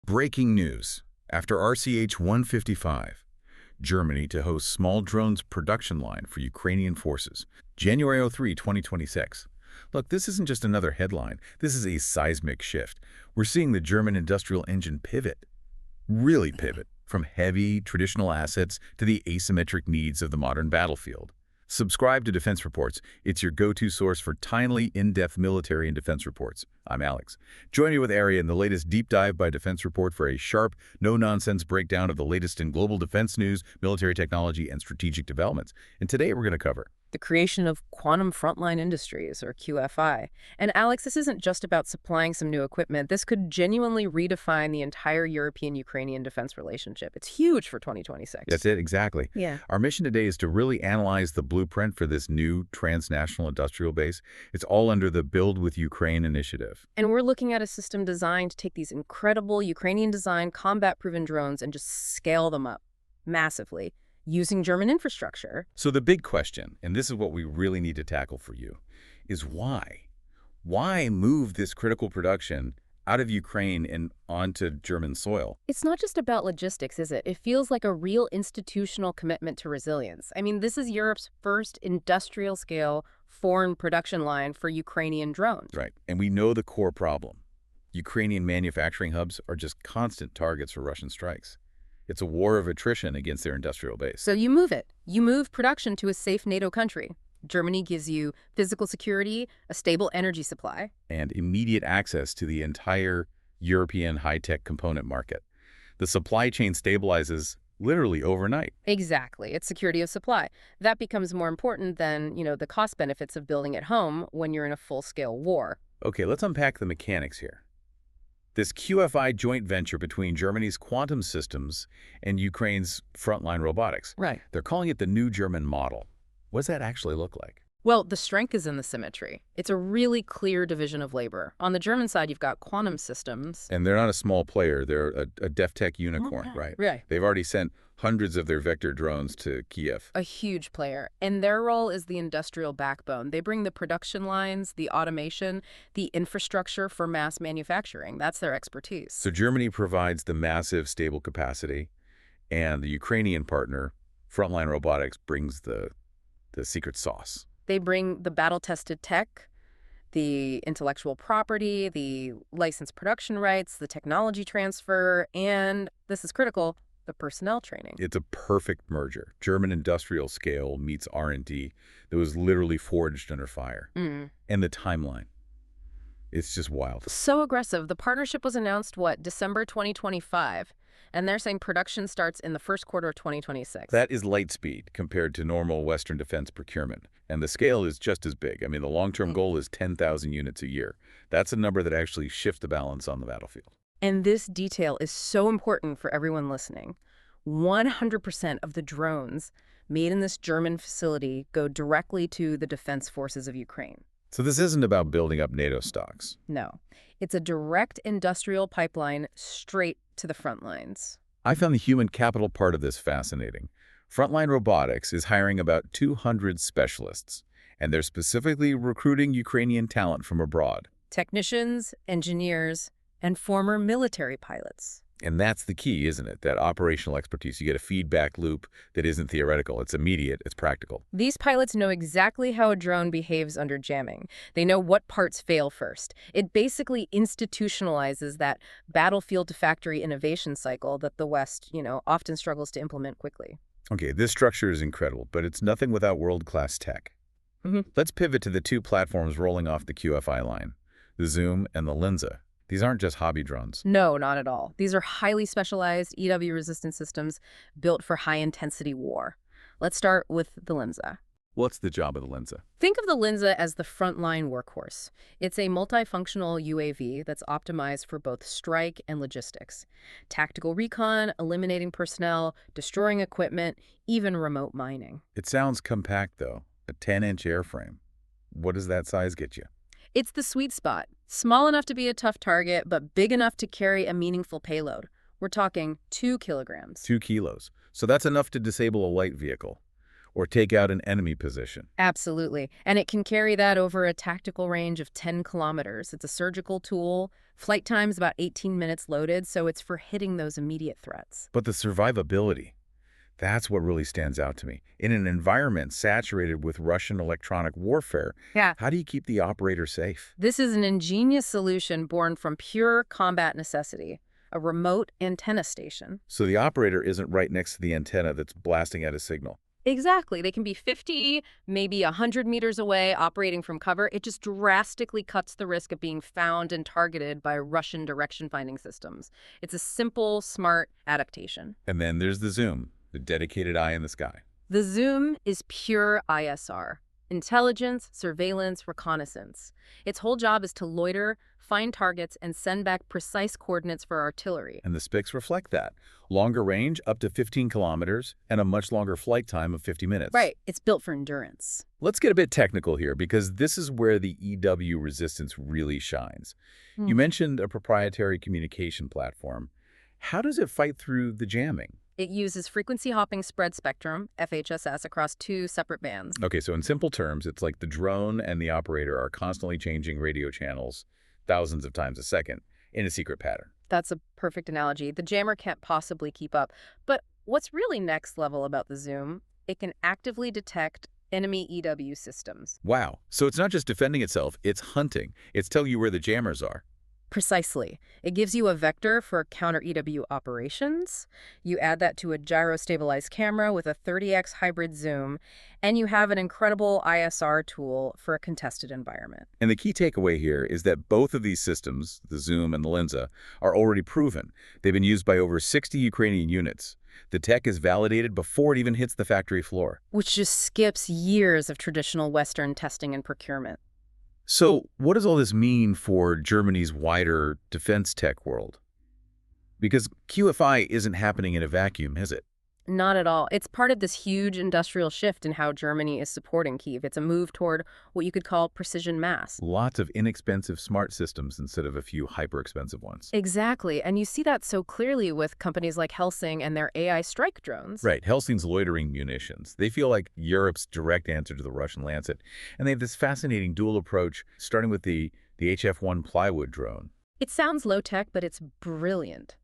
Breaking news. After RCH-155, Germany to host small drones production line for Ukrainian forces, January 3, 2026. Look, this isn't just another headline. This is a seismic shift. We're seeing the German industrial engine pivot, really pivot, from heavy, traditional assets to the asymmetric needs of the modern battlefield. Subscribe to Defense Reports. It's your go-to source for timely, in-depth military and defense reports. I'm Alex. Join me with Ari in the latest deep dive by Defense Report for a sharp, no-nonsense breakdown of the latest in global defense news, military technology, and strategic developments. And today we're going to cover the creation of Quantum Frontline Industries, or QFI. And Alex, this isn't just about supplying some new equipment. This could genuinely redefine the entire European-Ukrainian defense relationship. It's huge for 2026. That's it, exactly. Yeah. Our mission today is to really analyze the blueprint for this new transnational industrial base. It's all under the Build with Ukraine initiative. And we're looking at a system designed to take these incredible Ukrainian-designed, combat-proven drones and just scale them up massively, using German infrastructure. So the big question, and this is what we really need to tackle for you, is why? Why move this critical production out of Ukraine and onto German soil? It's not just about logistics, is it? It feels like a real institutional commitment to resilience. I mean, this is Europe's first industrial-scale foreign production line for Ukrainian drones. Right, and we know the core problem. Ukrainian manufacturing hubs are just constant targets for Russian strikes. It's a war of attrition against their industrial base. So you move it. You move production to a safe NATO country. Germany gives you physical security, a stable energy supply, and immediate access to the entire European high-tech component market. The supply chain stabilizes literally overnight. Exactly. It's security of supply. That becomes more important than, the cost benefits of building at home when you're in a full-scale war. Okay, let's unpack the mechanics here. This QFI joint venture between Germany's quantum systems and Ukraine's frontline robotics. Right. They're calling it the new German model. What does that actually look like? Well, the strength is in the symmetry. It's a really clear division of labor. On the German side, you've got quantum systems. And they're not a small player. They're a DefTech unicorn, right? Right. They've already sent hundreds of their vector drones to Kiev. A huge player. And their role is the industrial backbone. They bring the production lines, the automation, the infrastructure for mass manufacturing. That's their expertise. So Germany provides the massive, stable capacity, and the Ukrainian partner, Frontline Robotics, brings the secret sauce. They bring the battle-tested tech, the intellectual property, the licensed production rights, the technology transfer, and, this is critical, the personnel training. It's a perfect merger. German industrial scale meets R&D that was literally forged under fire. And the timeline. It's just wild. So aggressive. The partnership was announced, December 2025? And they're saying production starts in the first quarter of 2026. That is light speed compared to normal Western defense procurement. And the scale is just as big. I mean, the long-term goal is 10,000 units a year. That's a number that actually shifts the balance on the battlefield. And this detail is so important for everyone listening. 100% of the drones made in this German facility go directly to the defense forces of Ukraine. So this isn't about building up NATO stocks. No. It's a direct industrial pipeline straight to the front lines. I found the human capital part of this fascinating. Frontline Robotics is hiring about 200 specialists, and they're specifically recruiting Ukrainian talent from abroad. Technicians, engineers, and former military pilots. And that's the key, isn't it? That operational expertise. You get a feedback loop that isn't theoretical. It's immediate. It's practical. These pilots know exactly how a drone behaves under jamming. They know what parts fail first. It basically institutionalizes that battlefield-to-factory innovation cycle that the West, often struggles to implement quickly. Okay, this structure is incredible, but it's nothing without world-class tech. Let's pivot to the two platforms rolling off the QFI line, the Zoom and the Linza. These aren't just hobby drones. No, not at all. These are highly specialized EW-resistant systems built for high-intensity war. Let's start with the Linza. What's the job of the Linza? Think of the Linza as the frontline workhorse. It's a multifunctional UAV that's optimized for both strike and logistics. Tactical recon, eliminating personnel, destroying equipment, even remote mining. It sounds compact, though. A 10-inch airframe. What does that size get you? It's the sweet spot. Small enough to be a tough target, but big enough to carry a meaningful payload. We're talking 2 kilograms. 2 kilos. So that's enough to disable a light vehicle. or take out an enemy position. Absolutely. And it can carry that over a tactical range of 10 kilometers. It's a surgical tool. Flight time's about 18 minutes loaded, so it's for hitting those immediate threats. But the survivability, that's what really stands out to me. In an environment saturated with Russian electronic warfare, Yeah. how do you keep the operator safe? This is an ingenious solution born from pure combat necessity, a remote antenna station. So the operator isn't right next to the antenna that's blasting out a signal. Exactly. They can be 50, maybe 100 meters away operating from cover. It just drastically cuts the risk of being found and targeted by Russian direction-finding systems. It's a simple, smart adaptation. And then there's the zoom, the dedicated eye in the sky. The zoom is pure ISR. Intelligence, surveillance, reconnaissance. Its whole job is to loiter, find targets, and send back precise coordinates for artillery. And the specs reflect that. Longer range, up to 15 kilometers, and a much longer flight time of 50 minutes. Right. It's built for endurance. Let's get a bit technical here, because this is where the EW resistance really shines. You mentioned a proprietary communication platform. How does it fight through the jamming? It uses frequency hopping spread spectrum, FHSS, across 2 separate bands. Okay, so in simple terms, it's like the drone and the operator are constantly changing radio channels thousands of times a second in a secret pattern. That's a perfect analogy. The jammer can't possibly keep up. But what's really next level about the zoom, it can actively detect enemy EW systems. Wow. So it's not just defending itself, it's hunting. It's telling you where the jammers are. Precisely. It gives you a vector for counter-EW operations. You add that to a gyro-stabilized camera with a 30x hybrid zoom, and you have an incredible ISR tool for a contested environment. And the key takeaway here is that both of these systems, the Zoom and the Lenza, are already proven. They've been used by over 60 Ukrainian units. The tech is validated before it even hits the factory floor. Which just skips years of traditional Western testing and procurement. So what does all this mean for Germany's wider defense tech world? Because QFI isn't happening in a vacuum, is it? Not at all. It's part of this huge industrial shift in how Germany is supporting Kyiv. It's a move toward what you could call precision mass. Lots of inexpensive smart systems instead of a few hyper-expensive ones. Exactly. And you see that so clearly with companies like Helsing and their AI strike drones. Right. Helsing's loitering munitions. They feel like Europe's direct answer to the Russian Lancet. And they have this fascinating dual approach, starting with the HF-1 plywood drone. It sounds low-tech, but it's brilliant.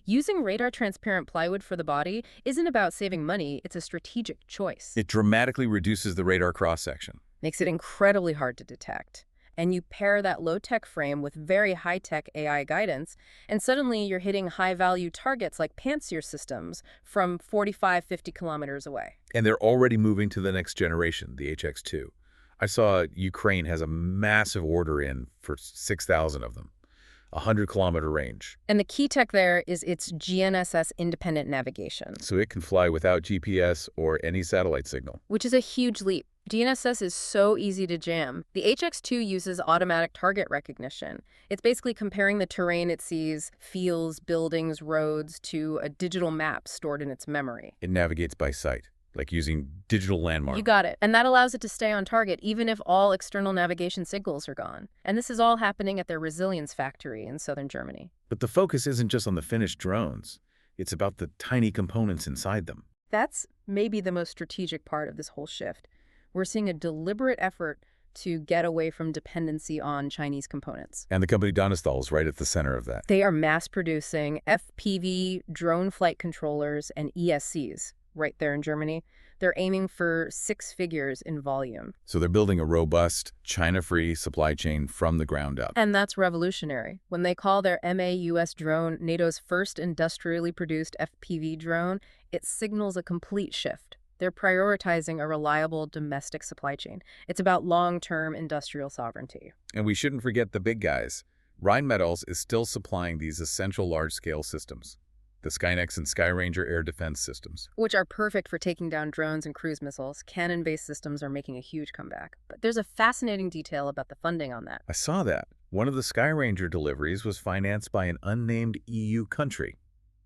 Using radar-transparent plywood for the body isn't about saving money, it's a strategic choice. It dramatically reduces the radar cross-section. Makes it incredibly hard to detect. And you pair that low-tech frame with very high-tech AI guidance, and suddenly you're hitting high-value targets like Pantsir systems from 45, 50 kilometers away. And they're already moving to the next generation, the HX-2. I saw Ukraine has a massive order in for 6,000 of them. 100-kilometer range. And the key tech there is its GNSS-independent navigation. So it can fly without GPS or any satellite signal. Which is a huge leap. GNSS is so easy to jam. The HX-2 uses automatic target recognition. It's basically comparing the terrain it sees, fields, buildings, roads, to a digital map stored in its memory. It navigates by sight, like using digital landmarks. You got it. And that allows it to stay on target even if all external navigation signals are gone. And this is all happening at their resilience factory in southern Germany. But the focus isn't just on the finished drones. It's about the tiny components inside them. That's maybe the most strategic part of this whole shift. We're seeing a deliberate effort to get away from dependency on Chinese components. And the company Donnesthal is right at the center of that. They are mass-producing FPV drone flight controllers and ESCs right there in Germany. They're aiming for 6 figures in volume. So they're building a robust, China-free supply chain from the ground up. And that's revolutionary. When they call their MAUS drone NATO's first industrially produced FPV drone, it signals a complete shift. They're prioritizing a reliable domestic supply chain. It's about long-term industrial sovereignty. And we shouldn't forget the big guys. Rheinmetall is still supplying these essential large-scale systems, the Skynex and Skyranger air defense systems. Which are perfect for taking down drones and cruise missiles. Cannon-based systems are making a huge comeback. But there's a fascinating detail about the funding on that. I saw that. One of the Skyranger deliveries was financed by an unnamed EU country,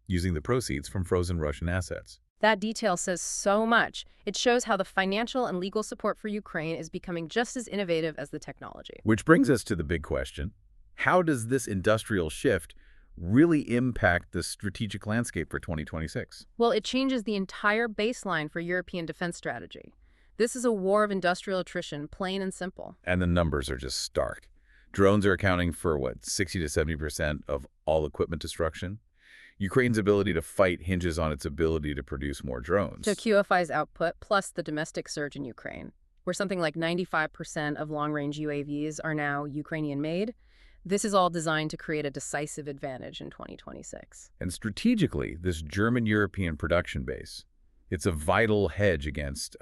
using the proceeds from frozen Russian assets. That detail says so much. It shows how the financial and legal support for Ukraine is becoming just as innovative as the technology. Which brings us to the big question. How does this industrial shift really impact the strategic landscape for 2026? Well, it changes the entire baseline for European defense strategy. This is a war of industrial attrition, plain and simple. And the numbers are just stark. Drones are accounting for, what, 60 to 70% of all equipment destruction? Ukraine's ability to fight hinges on its ability to produce more drones. So QFI's output plus the domestic surge in Ukraine, where something like 95% of long-range UAVs are now Ukrainian-made. This is all designed to create a decisive advantage in 2026. And strategically, this German-European production base, it's a vital hedge against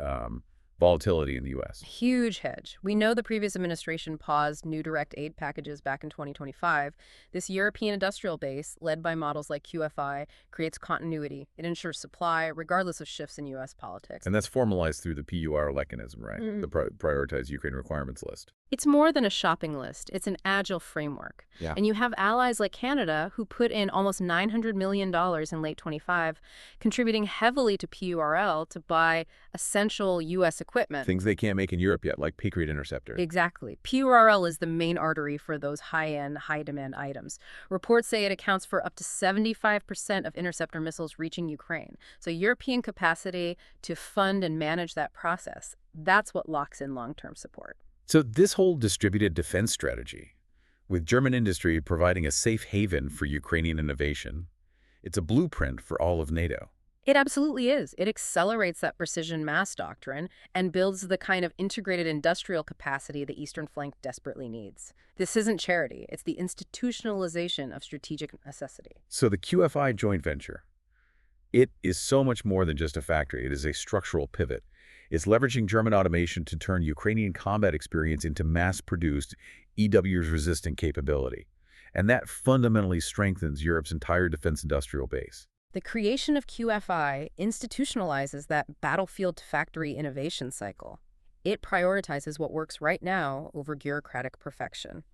volatility in the U.S. Huge hedge. We know the previous administration paused new direct aid packages back in 2025. This European industrial base, led by models like QFI, creates continuity. It ensures supply, regardless of shifts in U.S. politics. And that's formalized through the PUR mechanism, right? The Prioritized Ukraine Requirements List. It's more than a shopping list. It's an agile framework. Yeah. And you have allies like Canada, who put in almost $900 million in late 25, contributing heavily to PURL to buy essential U.S. equipment. Things they can't make in Europe yet, like Patriot interceptors. Exactly. PURL is the main artery for those high-end, high-demand items. Reports say it accounts for up to 75% of interceptor missiles reaching Ukraine. So European capacity to fund and manage that process, that's what locks in long-term support. So this whole distributed defense strategy, with German industry providing a safe haven for Ukrainian innovation, it's a blueprint for all of NATO. It absolutely is. It accelerates that precision mass doctrine and builds the kind of integrated industrial capacity the Eastern flank desperately needs. This isn't charity. It's the institutionalization of strategic necessity. So the QFI joint venture, it is so much more than just a factory. It is a structural pivot. It's leveraging German automation to turn Ukrainian combat experience into mass-produced, EWs-resistant capability. And that fundamentally strengthens Europe's entire defense industrial base. The creation of QFI institutionalizes that battlefield-to-factory innovation cycle. It prioritizes what works right now over bureaucratic perfection.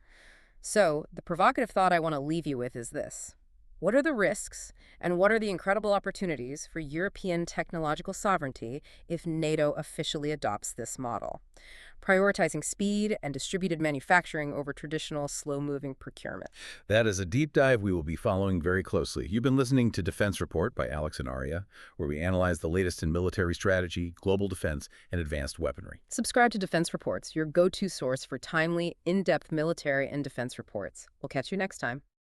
So, the provocative thought I want to leave you with is this. What are the risks, and what are the incredible opportunities for European technological sovereignty if NATO officially adopts this model? Prioritizing speed and distributed manufacturing over traditional slow-moving procurement. That is a deep dive we will be following very closely. You've been listening to Defense Report by Alex and Aria, where we analyze the latest in military strategy, global defense, and advanced weaponry. Subscribe to Defense Reports, your go-to source for timely, in-depth military and defense reports. We'll catch you next time.